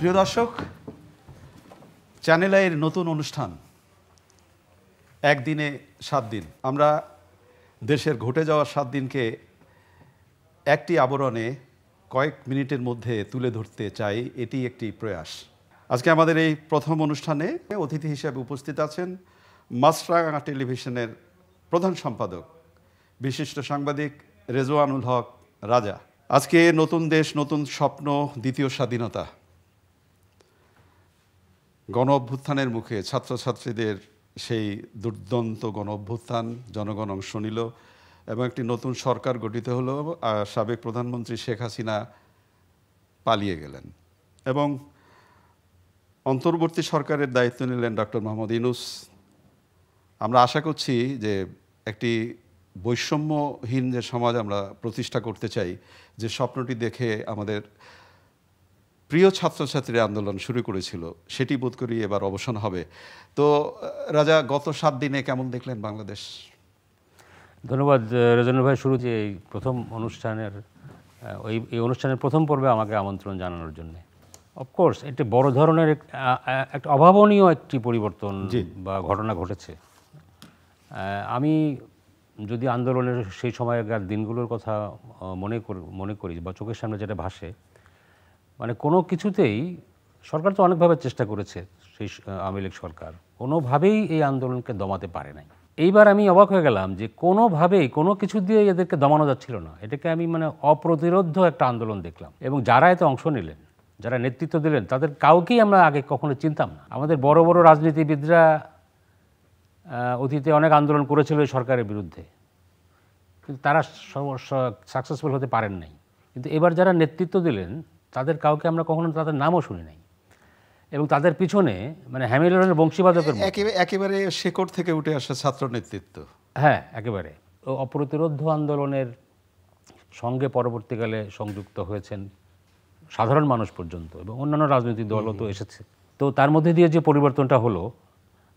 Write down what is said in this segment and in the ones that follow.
প্রিয় দর্শক, চ্যানেল আইয়ের নতুন অনুষ্ঠান একদিনে 7 দিন। আমরা দেশের ঘটে যাওয়া 7 দিনকে একটি আবরণে কয়েক মিনিটের মধ্যে তুলে ধরতে চাই, এটি একটি প্রয়াস। আজকে আমাদের এই প্রথম অনুষ্ঠানে অতিথি হিসেবে উপস্থিত আছেন মাছরাঙা টেলিভিশনের প্রধান সম্পাদক বিশিষ্ট সাংবাদিক রেজওয়ানুল হক রাজা। আজকে নতুন দেশ নতুন স্বপ্ন, দ্বিতীয় স্বাধীনতা, গণ অভ্যুত্থানের মুখে ছাত্রছাত্রীদের সেই দুর্দান্ত গণ অভ্যুত্থান, জনগণ অংশ নিল এবং একটি নতুন সরকার গঠিত হলো। সাবেক প্রধানমন্ত্রী শেখ হাসিনা পালিয়ে গেলেন এবং অন্তর্বর্তী সরকারের দায়িত্ব নিলেন ডক্টর মোহাম্মদ ইউনূস। আমরা আশা করছি যে একটি বৈষম্যহীন যে সমাজ আমরা প্রতিষ্ঠা করতে চাই, যে স্বপ্নটি দেখে আমাদের প্রিয় ছাত্রছাত্রীর আন্দোলন শুরু করেছিল, সেটি বোধ করি এবার অবসান হবে। তো রাজা, গত 7 দিনে কেমন দেখলেন বাংলাদেশ? ধন্যবাদ রেজওয়ানুল ভাই। শুরু যে এই প্রথম অনুষ্ঠানের এই অনুষ্ঠানের প্রথম পর্বে আমাকে আমন্ত্রণ জানানোর জন্য। অফকোর্স একটি বড় ধরনের একটা অভাবনীয় একটি পরিবর্তন বা ঘটনা ঘটেছে। আমি যদি আন্দোলনের সেই সময়কার দিনগুলোর কথা মনে করি বা চোখের সামনে যেটা ভাসে, মানে কোনো কিছুতেই সরকার তো অনেকভাবে চেষ্টা করেছে, সেই আওয়ামী লীগ সরকার কোনোভাবেই এই আন্দোলনকে দমাতে পারে নাই। এইবার আমি অবাক হয়ে গেলাম যে কোনোভাবেই কোনো কিছু দিয়ে এদেরকে দমানো যাচ্ছিল না। এটাকে আমি মানে অপ্রতিরোধ্য একটা আন্দোলন দেখলাম এবং যারা এতে অংশ নিলেন, যারা নেতৃত্ব দিলেন, তাদের কাউকেই আমরা আগে কখনো চিনতাম না। আমাদের বড় বড় রাজনীতিবিদরা অতীতে অনেক আন্দোলন করেছিল এই সরকারের বিরুদ্ধে, কিন্তু তারা সাকসেসফুল হতে পারেন নাই। কিন্তু এবার যারা নেতৃত্ব দিলেন তাদের কাউকে আমরা কখনো তাদের নামও শুনি নাই এবং তাদের পিছনে মানে হ্যামিলটনের বংশীবাদকের একেবারে শেকড় থেকে উঠে আসা ছাত্র নেতৃত্ব। হ্যাঁ, একেবারে অপ্রতিরোধ্য আন্দোলনের সঙ্গে পরবর্তীকালে সংযুক্ত হয়েছেন সাধারণ মানুষ পর্যন্ত এবং অন্যান্য রাজনৈতিক দলও তো এসেছে। তো তার মধ্যে দিয়ে যে পরিবর্তনটা হলো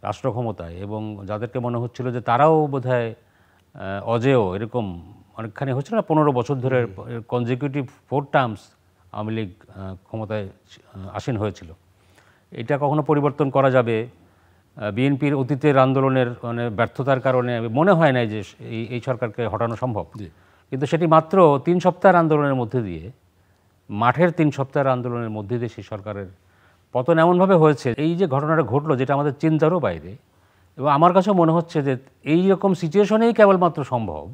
রাষ্ট্র ক্ষমতায়, এবং যাদেরকে মনে হচ্ছিল যে তারাও বোধহয় অজেয়, এরকম অনেকখানি হচ্ছিল না, 15 বছর ধরে কনজিকিউটিভ 4 টার্মস আওয়ামী লীগ ক্ষমতায় আসীন হয়েছিল। এটা কখনো পরিবর্তন করা যাবে? বিএনপির অতীতের আন্দোলনের মানে ব্যর্থতার কারণে মনে হয় নাই যে এই সরকারকে হটানো সম্ভব। কিন্তু সেটি মাত্র 3 সপ্তাহের আন্দোলনের মধ্যে দিয়ে, মাঠের 3 সপ্তাহের আন্দোলনের মধ্যে দিয়ে সেই সরকারের পতন এমনভাবে হয়েছে। এই যে ঘটনাটা ঘটলো, যেটা আমাদের চিন্তারও বাইরে, এবং আমার কাছেও মনে হচ্ছে যে এই রকম সিচুয়েশনেই কেবলমাত্র সম্ভব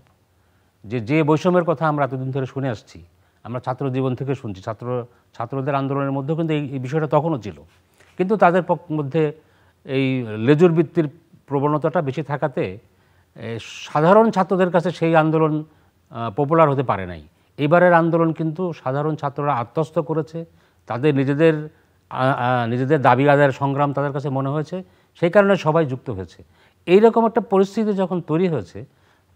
যে বৈষম্যের কথা আমরা এতদিন ধরে শুনে আসছি, আমরা ছাত্র জীবন থেকে শুনছি, ছাত্রদের আন্দোলনের মধ্যেও কিন্তু এই বিষয়টা তখনও ছিল, কিন্তু তাদের মধ্যে এই লেজুর বৃত্তির প্রবণতাটা বেশি থাকাতে সাধারণ ছাত্রদের কাছে সেই আন্দোলন পপুলার হতে পারে নাই। এবারের আন্দোলন কিন্তু সাধারণ ছাত্ররা আত্মস্থ করেছে, তাদের নিজেদের দাবি আদায়ের সংগ্রাম তাদের কাছে মনে হয়েছে, সেই কারণে সবাই যুক্ত হয়েছে। এইরকম একটা পরিস্থিতি যখন তৈরি হয়েছে,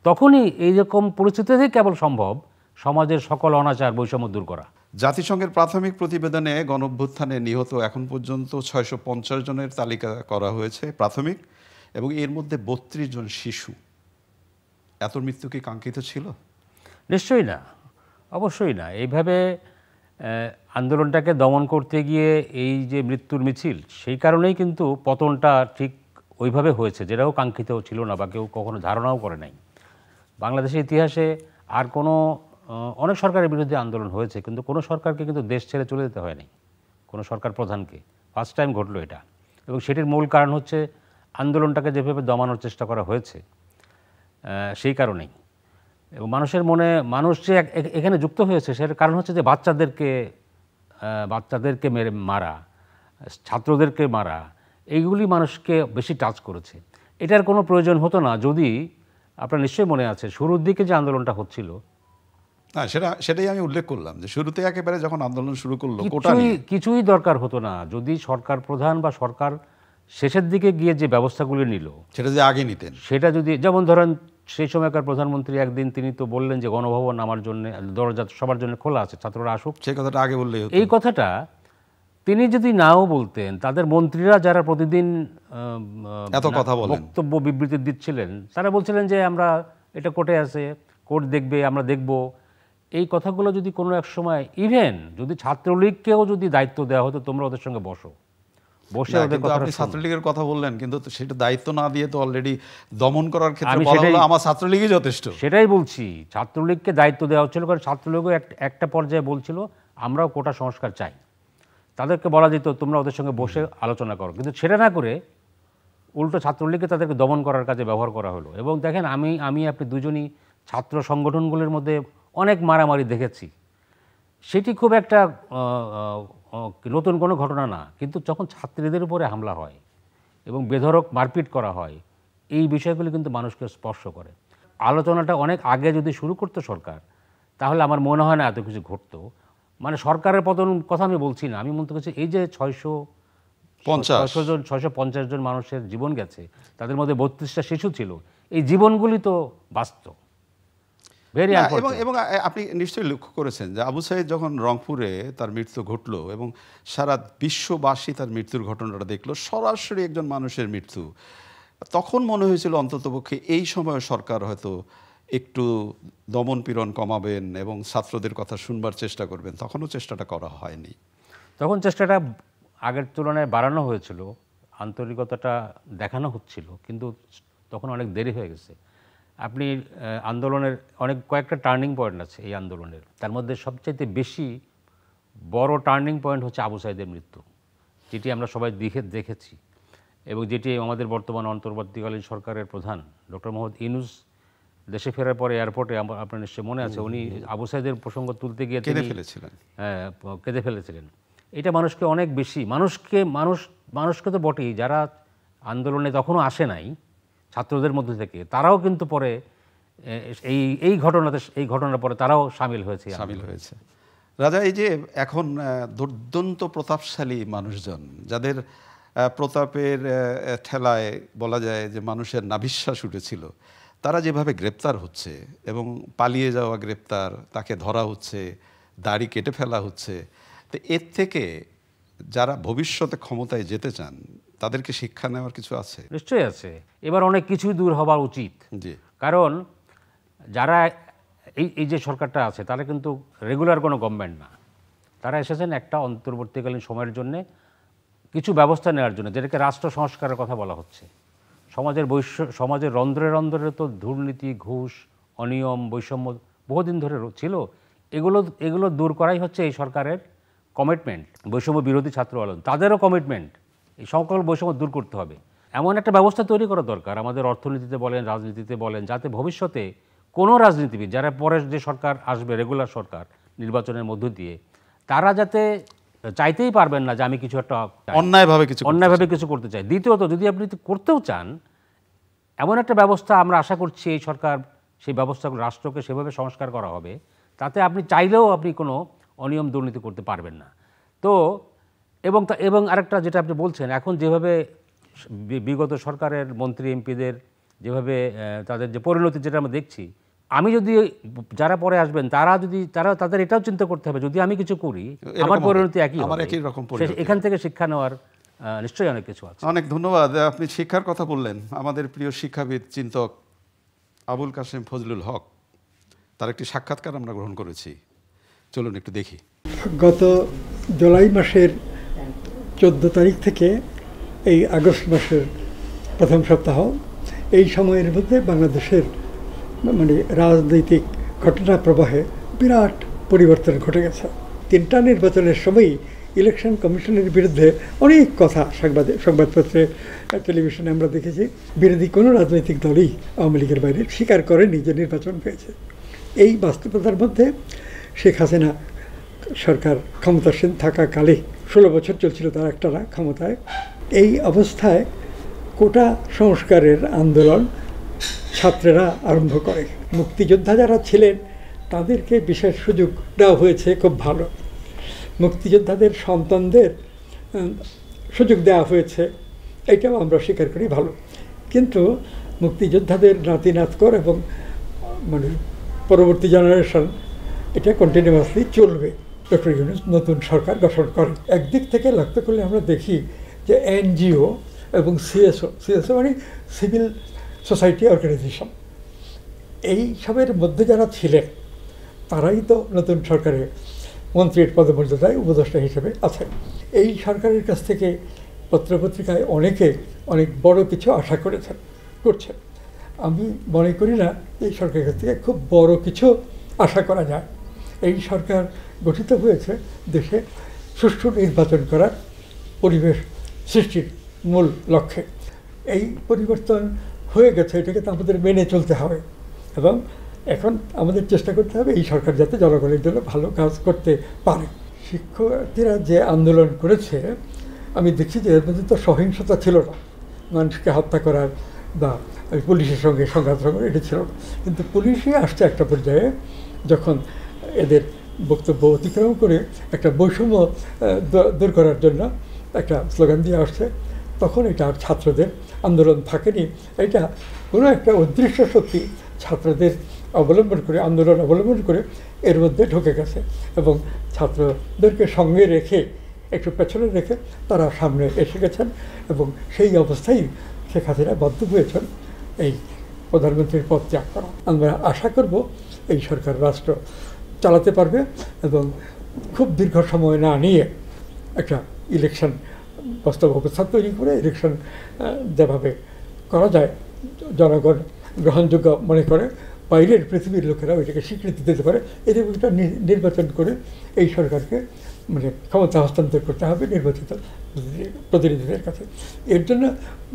তখনই এইরকম পরিস্থিতিতেই কেবল সম্ভব সমাজের সকল অনাচার বৈষম্য দূর করা। জাতিসংঘের প্রাথমিক প্রতিবেদনে গণঅভ্যুত্থানে নিহত এখন পর্যন্ত 650 জনের তালিকা করা হয়েছে প্রাথমিক, এবং এর মধ্যে 32 জন শিশু। এত মৃত্যু কি কাঙ্ক্ষিত ছিল? নিশ্চয়ই না, অবশ্যই না। এইভাবে আন্দোলনটাকে দমন করতে গিয়ে এই যে মৃত্যুর মিছিল, সেই কারণেই কিন্তু পতনটা ঠিক ওইভাবে হয়েছে, যেটাও কাঙ্ক্ষিত ছিল না বা কেউ কখনো ধারণাও করে নাই। বাংলাদেশের ইতিহাসে আর অনেক সরকারের বিরুদ্ধে আন্দোলন হয়েছে, কিন্তু কোনো সরকারকে কিন্তু দেশ ছেড়ে চলে যেতে হয় নাই, কোনো সরকার প্রধানকে। ফার্স্ট টাইম ঘটলো এটা, এবং সেটির মূল কারণ হচ্ছে আন্দোলনটাকে যেভাবে দমানোর চেষ্টা করা হয়েছে সেই কারণেই। এবং মানুষের মনে মানুষ যে এখানে যুক্ত হয়েছে, সেটার কারণ হচ্ছে যে বাচ্চাদেরকে মেরে মারা, ছাত্রদেরকে মারা, এইগুলি মানুষকে বেশি টাচ করেছে। এটার কোনো প্রয়োজন হতো না যদি, আপনার নিশ্চয়ই মনে আছে শুরুর দিকে যে আন্দোলনটা হচ্ছিল, সেটাই আমি উল্লেখ করলাম যে শুরুতে একেবারে যখন আন্দোলন শুরু করলো কিছুই দরকার হতো না যদি সরকার প্রধান বা সরকার শেষের দিকে গিয়ে যে ব্যবস্থাগুলি নিল সেটা যে আগে নিতেন, সেটা যদি, যেমন ধরেন সেই সময়কার প্রধানমন্ত্রী একদিন তিনি তো বললেন যে গণভবন আমার জন্য দরজা সবার জন্য খোলা আছে, ছাত্ররা আসুক। সেই কথাটা আগে বললেই হতো। এই কথাটা তিনি যদি নাও বলতেন, তাদের মন্ত্রীরা যারা প্রতিদিন এত কথা বলেন, বক্তব্য বিবৃতি দিচ্ছিলেন, তারা বলছিলেন যে আমরা এটা কোর্টে আছে, কোর্ট দেখবে, আমরা দেখব, এই কথাগুলো যদি কোনো এক সময় ইভেন যদি ছাত্রলীগকেও যদি দায়িত্ব দেওয়া হতো, তোমরা ওদের সঙ্গে বসে না, ওদের কিন্তু কথা আপনি ছাত্রলীগের কথা বললেন, কিন্তু তো সেটা দায়িত্ব না দিয়ে তো অলরেডি দমন করার ক্ষেত্রে আমি বলা হলো সেটাই- আমার ছাত্রলীগই যথেষ্ট। সেটাই বলছি, ছাত্রলীগকে দায়িত্ব দেওয়া হচ্ছিল, কারণ ছাত্রলীগও একটা পর্যায়ে বলছিল আমরাও কোটা সংস্কার চাই। তাদেরকে বলা যেত তোমরা ওদের সঙ্গে বসে আলোচনা করো, কিন্তু সেটা না করে উল্টো ছাত্রলীগকে তাদেরকে দমন করার কাজে ব্যবহার করা হলো। এবং দেখেন, আমি আপনি দুজনই ছাত্র সংগঠনগুলির মধ্যে অনেক মারামারি দেখেছি। সেটি খুব একটা নতুন কোনো ঘটনা না, কিন্তু যখন ছাত্রীদের উপরে হামলা হয় এবং বেধড়ক মারপিট করা হয়, এই বিষয়গুলি কিন্তু মানুষকে স্পর্শ করে। আলোচনাটা অনেক আগে যদি শুরু করতো সরকার, তাহলে আমার মনে হয় না এত কিছু ঘটতো। মানে সরকারের পতন কথা আমি বলছি না, আমি মনে করছি এই যে 650 জন মানুষের জীবন গেছে, তাদের মধ্যে 32টা শিশু ছিল, এই জীবনগুলি তো বাস্তব। এবং আপনি নিশ্চয়ই লক্ষ্য করেছেন যে আবু সাঈদ যখন রংপুরে তার মৃত্যু ঘটলো এবং সারা বিশ্ববাসী তার মৃত্যুর ঘটনাটা দেখলো, সরাসরি একজন মানুষের মৃত্যু, তখন মনে হয়েছিল অন্ততপক্ষে এই সময় সরকার হয়তো একটু দমন পীড়ন কমাবেন এবং ছাত্রদের কথা শুনবার চেষ্টা করবেন। তখনও চেষ্টাটা করা হয়নি। তখন চেষ্টাটা আগের তুলনায় বাড়ানো হয়েছিল, আন্তরিকতাটা দেখানো হচ্ছিল, কিন্তু তখন অনেক দেরি হয়ে গেছে। আপনি আন্দোলনের কয়েকটা টার্নিং পয়েন্ট আছে এই আন্দোলনের, তার মধ্যে সবচাইতে বেশি বড় টার্নিং পয়েন্ট হচ্ছে আবু সাঈদের মৃত্যু, যেটি আমরা সবাই দেখেছি এবং যেটি আমাদের বর্তমান অন্তর্বর্তীকালীন সরকারের প্রধান ডক্টর মোহাম্মদ ইউনূস দেশে ফেরার পরে এয়ারপোর্টে, আপনার নিশ্চয় মনে আছে, উনি আবু সাঈদের প্রসঙ্গ তুলতে গিয়ে কেঁদে ফেলেছিলেন। এটা মানুষকে অনেক বেশি, মানুষকে তো বটেই, যারা আন্দোলনে তখনও আসে নাই ছাত্রদের মধ্যে থেকে, তারাও কিন্তু পরে এই ঘটনার পরে তারাও সামিল হয়েছে। রাজা, এই যে এখন দুর্দান্ত প্রতাপশালী মানুষজন, যাদের প্রতাপের ঠেলায় বলা যায় যে মানুষের নাভিশ্বাস উঠেছিল, তারা যেভাবে গ্রেপ্তার হচ্ছে এবং পালিয়ে যাওয়া গ্রেপ্তার, তাকে ধরা হচ্ছে, দাড়ি কেটে ফেলা হচ্ছে, তো এর থেকে যারা ভবিষ্যতে ক্ষমতায় যেতে চান তাদেরকে শিক্ষা নেওয়ার কিছু আছে? নিশ্চয়ই আছে। এবার অনেক কিছুই দূর হওয়া উচিত, কারণ যারা এই যে সরকারটা আছে তারা কিন্তু রেগুলার কোনো গভর্নমেন্ট না, তারা এসেছেন একটা অন্তর্বর্তীকালীন সময়ের জন্য কিছু ব্যবস্থা নেওয়ার জন্য, যেটাকে রাষ্ট্র সংস্কারের কথা বলা হচ্ছে। সমাজের রন্ধ্রে রন্ধ্রে তো দুর্নীতি, ঘুষ, অনিয়ম, বৈষম্য বহুদিন ধরে ছিল। এগুলো দূর করাই হচ্ছে এই সরকারের কমিটমেন্ট। বৈষম্য বিরোধী ছাত্র আন্দোলন, তাদেরও কমিটমেন্ট, এই সকল বৈষম্য দূর করতে হবে। এমন একটা ব্যবস্থা তৈরি করা দরকার আমাদের অর্থনীতিতে বলেন, রাজনীতিতে বলেন, যাতে ভবিষ্যতে কোনো রাজনীতিবিদ, যারা পরে যে সরকার আসবে, রেগুলার সরকার নির্বাচনের মধ্য দিয়ে, তারা যাতে চাইতেই পারবেন না যে আমি কিছু একটা অন্যায়ভাবে কিছু করতে চাই। দ্বিতীয়ত, যদি আপনি করতেও চান, এমন একটা ব্যবস্থা আমরা আশা করছি এই সরকার, সেই ব্যবস্থাগুলো, রাষ্ট্রকে সেভাবে সংস্কার করা হবে, তাতে আপনি চাইলেও আপনি কোনো অনিয়ম দুর্নীতি করতে পারবেন না। তো এবং আরেকটা যেটা আপনি বলছেন, এখন যেভাবে বিগত সরকারের মন্ত্রী এমপিদের যেভাবে তাদের যে পরিণতি, যেটা আমরা দেখছি, আমি যদি, যারা পরে আসবেন তাদের এটাও চিন্তা করতে হবে, যদি আমি কিছু করি আমার পরিণতি একই হবে। এখান থেকে শিক্ষা নেওয়ার নিশ্চয়ই অনেক কিছু আছে। অনেক ধন্যবাদ। আপনি শিক্ষার কথা বললেন। আমাদের প্রিয় শিক্ষাবিদ, চিন্তক আবুল কাশেম ফজলুল হক, তার একটি সাক্ষাৎকার আমরা গ্রহণ করেছি, চলুন একটু দেখি। গত জুলাই মাসের 14 তারিখ থেকে এই আগস্ট মাসের প্রথম সপ্তাহ, এই সময়ের মধ্যে বাংলাদেশের রাজনৈতিক ঘটনা প্রবাহে বিরাট পরিবর্তন ঘটে গেছে। 3টা নির্বাচনের সময়ই ইলেকশন কমিশনের বিরুদ্ধে অনেক কথা সংবাদপত্রে, টেলিভিশনে আমরা দেখেছি। বিরোধী কোনো রাজনৈতিক দলই আওয়ামী লীগের বাইরে স্বীকার করেনি যে নির্বাচন হয়েছে। এই বাস্তবতার মধ্যে শেখ হাসিনা সরকার ক্ষমতাসীন থাকাকালে 16 বছর চলছিল তার একটানা ক্ষমতায়। এই অবস্থায় কোটা সংস্কারের আন্দোলন ছাত্রেরা আরম্ভ করে। মুক্তিযোদ্ধা যারা ছিলেন তাদেরকে বিশেষ সুযোগ দেওয়া হয়েছে, খুব ভালো। মুক্তিযোদ্ধাদের সন্তানদের সুযোগ দেওয়া হয়েছে, এটাও আমরা স্বীকার করি, ভালো। কিন্তু মুক্তিযোদ্ধাদের নাতি নাতকর এবং পরবর্তী জেনারেশন, এটা কন্টিনিউয়াসলি চলবে। ডক্টর ইউনূস নতুন সরকার গঠন করেন। একদিক থেকে লক্ষ্য করলে আমরা দেখি যে এনজিও এবং সিএসও মানে সিভিল সোসাইটি অর্গানাইজেশন, এই সবের মধ্যে যারা ছিলেন তারাই তো নতুন সরকারে মন্ত্রীর পদমর্যাদায় উপদেষ্টা হিসেবে আছেন। এই সরকারের কাছ থেকে পত্রপত্রিকায় অনেকে অনেক বড় কিছু আশা করছেন। আমি মনে করি না এই সরকারের কাছ থেকে খুব বড় কিছু আশা করা যায়। এই সরকার গঠিত হয়েছে দেশে সুষ্ঠু নির্বাচন করার পরিবেশ সৃষ্টির মূল লক্ষ্যে। এই পরিবর্তন হয়ে গেছে, এটাকে তো আমাদের মেনে চলতে হবে এবং এখন আমাদের চেষ্টা করতে হবে এই সরকার যাতে জনগণের জন্য ভালো কাজ করতে পারে। শিক্ষার্থীরা যে আন্দোলন করেছে, আমি দেখছি যে এর মধ্যে তো সহিংসতা ছিল না, মানুষকে হত্যা করার বা পুলিশের সঙ্গে সংঘাত করার এটা ছিল না। কিন্তু পুলিশই আসছে একটা পর্যায়ে যখন এদের বক্তব্য অতিক্রম করে একটা বৈষম্য দূর করার জন্য একটা স্লোগান দিয়ে আসছে, তখন এটা আর ছাত্রদের আন্দোলন থাকেনি। এটা কোনো একটা অদৃশ্য শক্তি ছাত্রদের আন্দোলন অবলম্বন করে এর মধ্যে ঢুকে গেছে এবং ছাত্রদেরকে সঙ্গে রেখে একটু পেছনে রেখে তারা সামনে এসে গেছেন এবং সেই অবস্থায় শেখ হাসিনা বাধ্য হয়েছেন এই প্রধানমন্ত্রীর পদ ত্যাগ করা। আমরা আশা করব এই সরকার রাষ্ট্র চালাতে পারবে এবং খুব দীর্ঘ সময় না নিয়ে একটা ইলেকশন বাস্তব অবস্থা তৈরি করে ইলেকশন যেভাবে করা যায় জনগণ গ্রহণযোগ্য মনে করে, বাইরের পৃথিবীর লোকেরা ওইটাকে স্বীকৃতি দিতে পারে, এরকম একটা নির্বাচন করে এই সরকারকে ক্ষমতা হস্তান্তর করতে হবে নির্বাচিত প্রতিনিধিদের কাছে। এর জন্য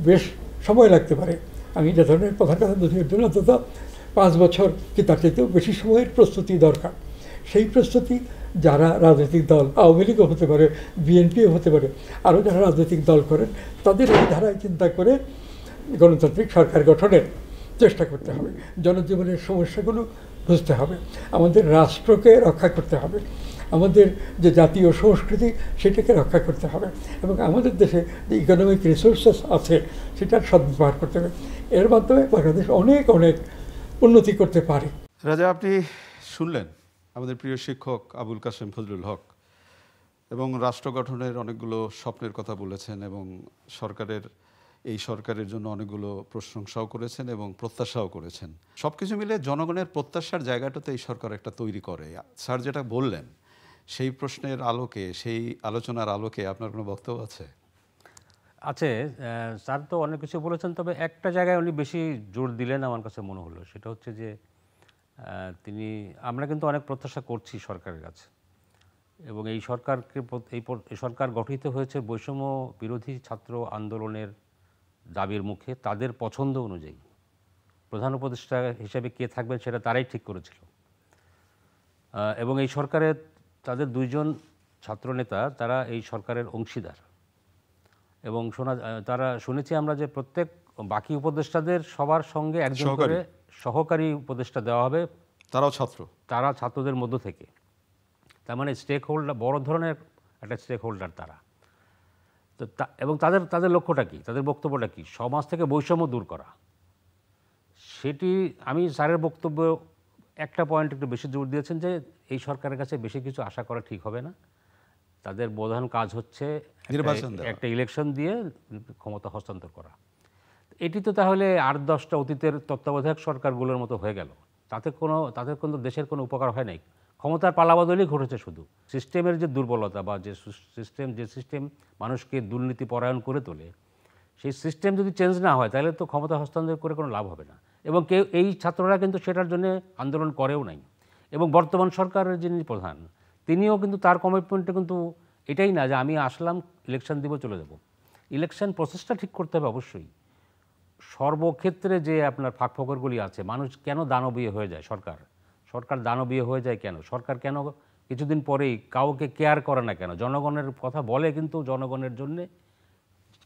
বেশ সময় লাগতে পারে। আমি যে ধরনের প্রধান কথা বুঝি, এর জন্য অন্তত 5 বছর কি তার চাইতেও বেশি সময়ের প্রস্তুতি দরকার। সেই প্রস্তুতি যারা রাজনৈতিক দল, আওয়ামী লীগও হতে পারে, বিএনপিও হতে পারে, আরও যারা রাজনৈতিক দল করেন তাদের এই ধারায় চিন্তা করে গণতান্ত্রিক সরকার গঠনের চেষ্টা করতে হবে। জনজীবনের সমস্যাগুলো বুঝতে হবে, আমাদের রাষ্ট্রকে রক্ষা করতে হবে, আমাদের যে জাতীয় সংস্কৃতি সেটাকে রক্ষা করতে হবে এবং আমাদের দেশে যে ইকোনমিক রিসোর্সেস আছে সেটার সদ্ব্যবহার করতে হবে। এর মাধ্যমে বাংলাদেশ অনেক অনেক উন্নতি করতে পারে। রাজা, আপনি শুনলেন আমাদের প্রিয় শিক্ষক আবুল কাশেম ফজলুল হক এবং রাষ্ট্র গঠনের অনেকগুলো স্বপ্নের কথা বলেছেন এবং এই সরকারের জন্য অনেকগুলো প্রশংসাও করেছেন এবং প্রত্যাশাও করেছেন। সব কিছু মিলে জনগণের প্রত্যাশার জায়গাটাতে এই সরকার একটা তৈরি করে। স্যার যেটা বললেন সেই প্রশ্নের আলোকে, সেই আলোচনার আলোকে আপনার কোনো বক্তব্য আছে? স্যার তো অনেক কিছু বলেছেন, তবে একটা জায়গায় উনি বেশি জোর দিলেন আমার কাছে মনে হলো, সেটা হচ্ছে যে আমরা কিন্তু অনেক প্রত্যাশা করছি সরকারের কাছে এবং এই সরকার গঠিত হয়েছে বৈষম্য বিরোধী ছাত্র আন্দোলনের দাবির মুখে, তাদের পছন্দ অনুযায়ী। প্রধান উপদেষ্টা হিসেবে কে থাকবেন সেটা তারাই ঠিক করেছিল এবং এই সরকারে তাদের 2 জন ছাত্রনেতা তারা এই সরকারের অংশীদার এবং শুনেছি আমরা যে প্রত্যেক বাকি উপদেষ্টাদের সবার সঙ্গে একজন করে সহকারী উপদেষ্টা দেওয়া হবে, তারা ছাত্রদের মধ্য থেকে। তার মানে স্টেক হোল্ডার, বড় ধরনের একটা স্টেক হোল্ডার তারা। তো এবং তাদের লক্ষ্যটা কি, তাদের বক্তব্যটা কি? সমাজ থেকে বৈষম্য দূর করা। সেটি আমি স্যারের বক্তব্য একটা পয়েন্ট একটু বেশি জোর দিয়েছেন যে এই সরকারের কাছে বেশি কিছু আশা করা ঠিক হবে না, তাদের প্রধান কাজ হচ্ছে একটা ইলেকশন দিয়ে ক্ষমতা হস্তান্তর করা। এটি তো তাহলে 8-10টা অতীতের তত্ত্বাবধায়ক সরকারগুলোর মতো হয়ে গেল। তাদের কোনো দেশের কোনো উপকার হয় নাই, ক্ষমতার পালাবদলই ঘটেছে। শুধু সিস্টেমের যে দুর্বলতা বা যে সিস্টেম মানুষকে দুর্নীতি পরায়ণ করে তোলে, সেই সিস্টেম যদি চেঞ্জ না হয় তাহলে তো ক্ষমতা হস্তান্তর করে কোনো লাভ হবে না। এবং এই ছাত্ররা কিন্তু সেটার জন্য আন্দোলন করেও নাই। এবং বর্তমান সরকারের যিনি প্রধান, তিনিও কিন্তু তার কমিটমেন্টে কিন্তু এটাই না যে আমি আসলাম ইলেকশন দিব চলে যাব। ইলেকশন প্রসেসটা ঠিক করতে হবে অবশ্যই। সর্বক্ষেত্রে যে আপনার ফাঁকফোকরগুলি আছে, মানুষ কেন দানবীয় হয়ে যায়, সরকার দানবীয় হয়ে যায় কেন, সরকার কেন কিছুদিন পরেই কাউকে কেয়ার করে না কেন, জনগণের কথা বলে কিন্তু জনগণের জন্য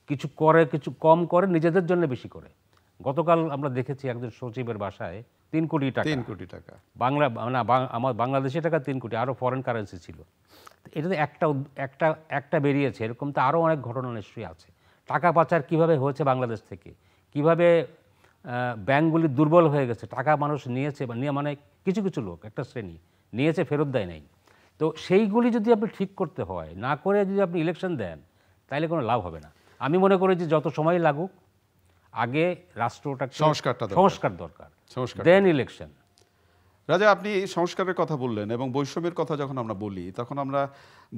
কিছু করে, কিছু কম করে, নিজেদের জন্য বেশি করে। গতকাল আমরা দেখেছি একজন সচিবের বাসায় 3 কোটি টাকা আমার বাংলাদেশি টাকা 3 কোটি, আরও ফরেন কারেন্সি ছিল। এটাতে একটা বেরিয়েছে, এরকম তো আরও অনেক ঘটনা নিশ্চয়ই আছে। টাকা পাচার কিভাবে হয়েছে বাংলাদেশ থেকে, কিভাবে ব্যাংকগুলি দুর্বল হয়ে গেছে, টাকা মানুষ নিয়েছে মানে কিছু লোক, একটা শ্রেণী নিয়েছে, ফেরত দেয় নাই। তো সেইগুলি যদি আপনি ঠিক করতে হয়, না করে যদি আপনি ইলেকশন দেন তাহলে কোনো লাভ হবে না। আমি মনে করি যে যত সময় লাগুক আগে রাষ্ট্রটাকে সংস্কার দরকার, দেন ইলেকশন। রাজা, আপনি সংস্কারের কথা বললেন এবং বৈষম্যের কথা যখন আমরা বলি তখন আমরা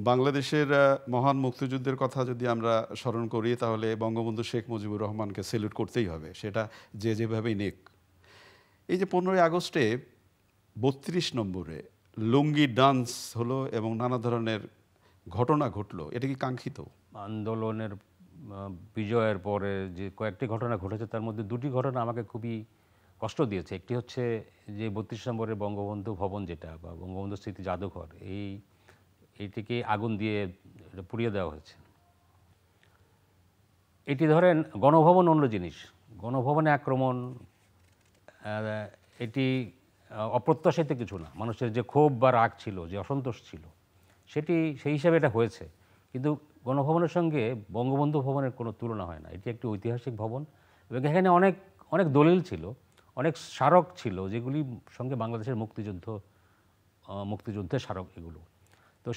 বাংলাদেশের মহান মুক্তিযুদ্ধের কথা যদি আমরা স্মরণ করি তাহলে বঙ্গবন্ধু শেখ মুজিবুর রহমানকে সেলুট করতেই হবে, সেটা যে যেভাবেই নেক। এই যে 15ই আগস্টে 32 নম্বরে লুঙ্গি ডান্স হলো এবং নানা ধরনের ঘটনা ঘটলো, এটা কি কাঙ্ক্ষিত? আন্দোলনের বিজয়ের পরে যে কয়েকটি ঘটনা ঘটেছে তার মধ্যে দুটি ঘটনা আমাকে খুবই কষ্ট দিয়েছে। একটি হচ্ছে যে 32 নম্বরের বঙ্গবন্ধু ভবন যেটা বা বঙ্গবন্ধু স্মৃতি জাদুঘর, এইটিকে আগুন দিয়ে পুড়িয়ে দেওয়া হয়েছে। এটি ধরেন গণভবন অন্য জিনিস, গণভবনে আক্রমণ এটি অপ্রত্যাশিত কিছু না। মানুষের যে ক্ষোভ বা রাগ ছিল, যে অসন্তোষ ছিল, সেটি সেই হিসাবে এটা হয়েছে। কিন্তু গণভবনের সঙ্গে বঙ্গবন্ধু ভবনের কোনো তুলনা হয় না। এটি একটি ঐতিহাসিক ভবন এবং এখানে অনেক অনেক দলিল ছিল, অনেক স্মারক ছিল, যেগুলি সঙ্গে বাংলাদেশের মুক্তিযুদ্ধের স্মারক এগুলো। তো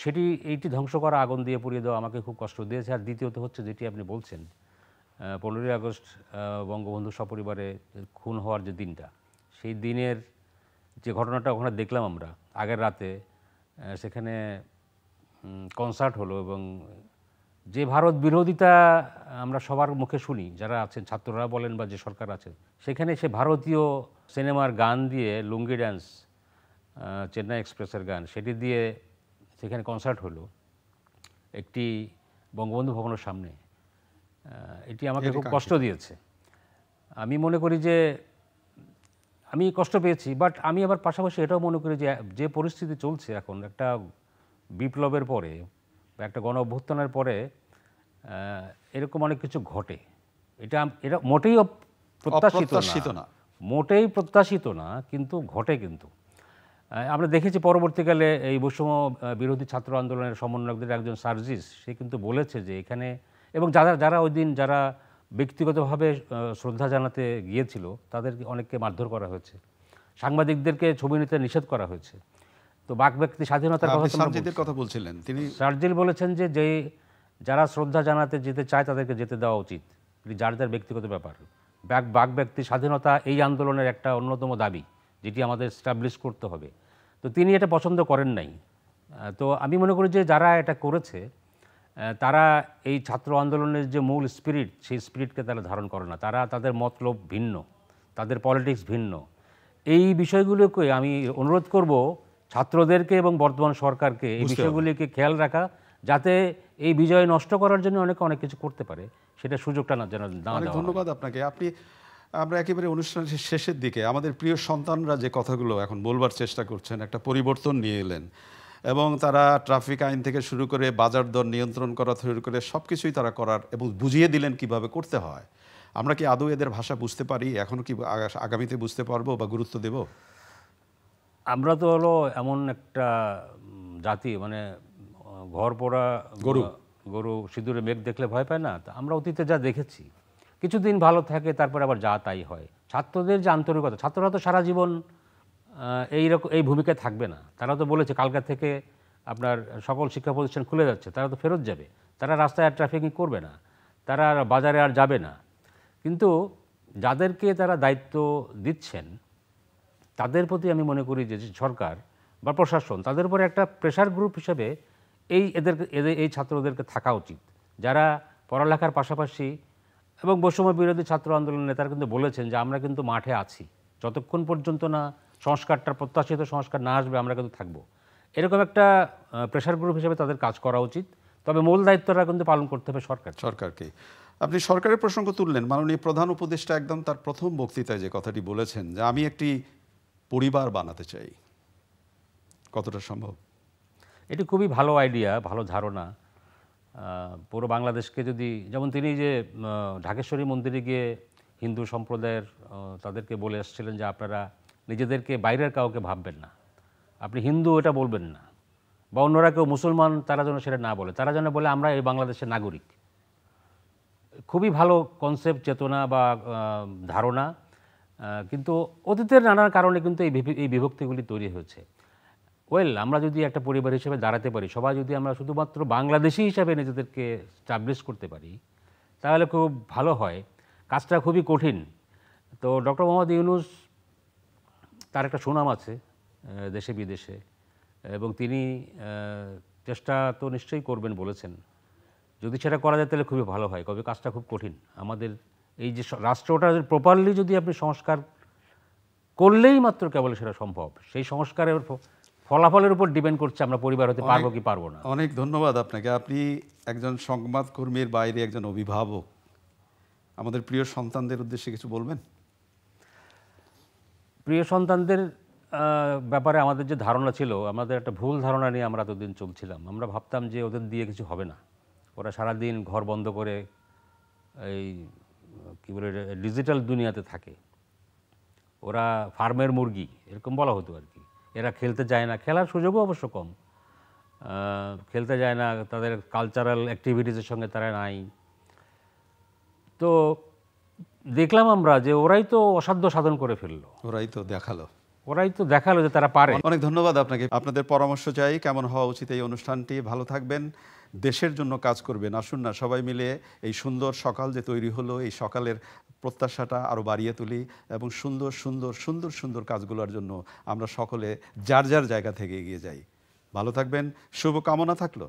এইটি ধ্বংস করা, আগুন দিয়ে পুড়িয়ে দেওয়া আমাকে খুব কষ্ট দিয়েছে। আর দ্বিতীয়ত হচ্ছে যেটি আপনি বলছেন, 15ই আগস্ট বঙ্গবন্ধু সপরিবারে খুন হওয়ার যে দিনটা, সেই দিনের যে ঘটনাটা ওখানে দেখলাম আমরা আগের রাতে, সেখানে কনসার্ট হলো এবং যে ভারত বিরোধিতা আমরা সবার মুখে শুনি, যারা আছেন ছাত্ররা বলেন বা যে সরকার আছে, সেখানে সে ভারতীয় সিনেমার গান দিয়ে, লুঙ্গি ড্যান্স, চেন্নাই এক্সপ্রেসের গান, সেটি দিয়ে সেখানে কনসার্ট হলো একটি বঙ্গবন্ধু ভবনের সামনে। এটি আমাকে খুব কষ্ট দিয়েছে। আমি মনে করি যে আমি কষ্ট পেয়েছি, বাট আমি আবার পাশাপাশি এটাও মনে করি যে পরিস্থিতি চলছে এখন, একটা বিপ্লবের পরে বা একটা গণ অভ্যুত্থানের পরে এরকম অনেক কিছু ঘটে। এটা মোটেই প্রত্যাশিত না, মোটেই প্রত্যাশিত না, কিন্তু ঘটে। কিন্তু আমরা দেখেছি পরবর্তীকালে এই বৈষম্য বিরোধী ছাত্র আন্দোলনের সমন্বয়কদের একজন সার্জিস, সে কিন্তু বলেছে যে এখানে, এবং যারা ওই দিন যারা ব্যক্তিগতভাবে শ্রদ্ধা জানাতে গিয়েছিল তাদের অনেককে মারধর করা হয়েছে, সাংবাদিকদেরকে ছবি নিতে নিষেধ করা হয়েছে। তো বাক ব্যক্তি স্বাধীনতার কথা বলছিলেন তিনি, সার্জিল বলেছেন যে যারা শ্রদ্ধা জানাতে যেতে চায় তাদেরকে যেতে দেওয়া উচিত, যার যার ব্যক্তিগত ব্যাপার। বাক ব্যক্তি স্বাধীনতা এই আন্দোলনের একটা অন্যতম দাবি, যেটি আমাদের স্টাবলিশ করতে হবে। তো তিনি এটা পছন্দ করেন নাই। তো আমি মনে করি যে যারা এটা করেছে তারা এই ছাত্র আন্দোলনের যে মূল স্পিরিট, সেই স্পিরিটকে তারা ধারণ করে না। তাদের মতলব ভিন্ন, তাদের পলিটিক্স ভিন্ন। এই বিষয়গুলোকে আমি অনুরোধ করব ছাত্রদেরকে এবং বর্তমান সরকারকে এই বিষয়গুলিকে খেয়াল রাখা, যাতে এই বিজয় নষ্ট করার জন্য অনেক কিছু করতে পারে, সেটা সুযোগটা না যেন না দেওয়া। ধন্যবাদ আপনাকে। আমরা একেবারে অনুষ্ঠানের শেষের দিকে আমাদের প্রিয় সন্তানরা যে কথাগুলো এখন বলবার চেষ্টা করছেন, একটা পরিবর্তন নিয়ে এলেন এবং তারা ট্রাফিক আইন থেকে শুরু করে বাজার দর নিয়ন্ত্রণ করা শুরু করে সব কিছুই তারা করার এবং বুঝিয়ে দিলেন কিভাবে করতে হয়। আমরা কি আদৌ এদের ভাষা বুঝতে পারি? এখনও কি আগামীতে বুঝতে পারবো বা গুরুত্ব দেব? আমরা তো হলো এমন একটা জাতি, মানে ঘর পোড়া গরু সিঁদুরে মেঘ দেখলে ভয় পায় না। আমরা অতীতে যা দেখেছি, কিছুদিন ভালো থাকে, তারপরে আবার যা তাই হয়। ছাত্রদের যে আন্তরিকতা, ছাত্ররা তো সারা জীবন এই ভূমিকায় থাকবে না। তারা তো বলেছে কালকা থেকে আপনার সকল শিক্ষা প্রতিষ্ঠান খুলে যাচ্ছে, তারা তো ফেরত যাবে, তারা রাস্তায় আর ট্রাফিকিং করবে না, তারা বাজারে আর যাবে না। কিন্তু যাদেরকে তারা দায়িত্ব দিচ্ছেন তাদের প্রতি আমি মনে করি যে সরকার বা প্রশাসন, তাদের উপরে একটা প্রেশার গ্রুপ হিসেবে এই ছাত্রদেরকে থাকা উচিত, যারা পড়ালেখার পাশাপাশি। এবং বৈষম্য বিরোধী ছাত্র আন্দোলনের নেতারা কিন্তু বলেছেন যে আমরা কিন্তু মাঠে আছি, যতক্ষণ পর্যন্ত না সংস্কারটা, প্রত্যাশিত সংস্কার না আসবে, আমরা কিন্তু থাকবো। এরকম একটা প্রেশার গ্রুপ হিসেবে তাদের কাজ করা উচিত। তবে মূল দায়িত্বটা কিন্তু পালন করতে হবে সরকারকে। আপনি সরকারের প্রসঙ্গ তুললেন। মাননীয় প্রধান উপদেষ্টা একদম তার প্রথম বক্তৃতায় যে কথাটি বলেছেন যে আমি একটি পরিবার বানাতে চাই, কতটা সম্ভব? এটি খুবই ভালো আইডিয়া, ভালো ধারণা। পুরো বাংলাদেশকে যদি, যেমন তিনি যে ঢাকেশ্বরী মন্দিরে গিয়ে হিন্দু সম্প্রদায়ের তাদেরকে বলে এসেছিলেন যে আপনারা নিজেদেরকে বাইরের কাউকে ভাববেন না, আপনি হিন্দু এটা বলবেন না, বা অন্যরা কেউ মুসলমান তারা যেন সেটা না বলে, তারা যেন বলে আমরা এই বাংলাদেশের নাগরিক। খুবই ভালো কনসেপ্ট, চেতনা বা ধারণা। কিন্তু অতীতের নানান কারণে কিন্তু এই বিভক্তিগুলি তৈরি হয়েছে। আমরা যদি একটা পরিবার হিসেবে দাঁড়াতে পারি, সবাই যদি আমরা শুধুমাত্র বাংলাদেশি হিসাবে নিজেদেরকে স্টাবলিশ করতে পারি, তাহলে খুব ভালো হয়। কাজটা খুবই কঠিন। তো ডক্টর মোহাম্মদ ইউনূস, তার একটা সুনাম আছে, দেশে বিদেশে, এবং তিনি চেষ্টা তো নিশ্চয়ই করবেন বলেছেন। যদি সেটা করা যায় তাহলে খুবই ভালো হয়, তবে কাজটা খুব কঠিন। আমাদের এই যে রাষ্ট্রটা প্রপারলি যদি আপনি সংস্কার করলেই মাত্র কেবল সেটা সম্ভব। সেই সংস্কারের ফলাফলের উপর ডিপেন্ড করছে আমরা পরিবার হতে পারবো কি পারবো না। অনেক ধন্যবাদ আপনাকে। আপনি একজন সংবাদকর্মীর বাইরে একজন অভিভাবক, আমাদের প্রিয় সন্তানদের উদ্দেশ্যে কিছু বলবেন? প্রিয় সন্তানদের ব্যাপারে আমাদের যে ধারণা ছিল, আমাদের একটা ভুল ধারণা নিয়ে আমরা এতদিন চলছিলাম। আমরা ভাবতাম যে ওদের দিয়ে কিছু হবে না, ওরা সারাদিন ঘর বন্ধ করে এই কী বলে ডিজিটাল দুনিয়াতে থাকে, ওরা ফার্মের মুরগি এরকম বলা হতো আর কি। এরা খেলতে যায় না, খেলার সুযোগও অবশ্য কম, খেলতে যায় না, তাদের কালচারাল অ্যাক্টিভিটিসের সঙ্গে তারা নাই। তো দেখলাম আমরা যে ওরাই তো অসাধ্য সাধন করে ফেললো, ওরাই তো দেখালো যে তারা পারে। অনেক ধন্যবাদ আপনাকে। আপনাদের পরামর্শ চাই কেমন হওয়া উচিত এই অনুষ্ঠানটি। ভালো থাকবেন, দেশের জন্য কাজ করবেন। আসুন না সবাই মিলে এই সুন্দর সকাল যে তৈরি হলো, এই সকালের প্রত্যাশাটা আরও বাড়িয়ে তুলি এবং সুন্দর সুন্দর সুন্দর সুন্দর কাজগুলোর জন্য আমরা সকলে যার যার জায়গা থেকে এগিয়ে যাই। ভালো থাকবেন, শুভকামনা থাকলো।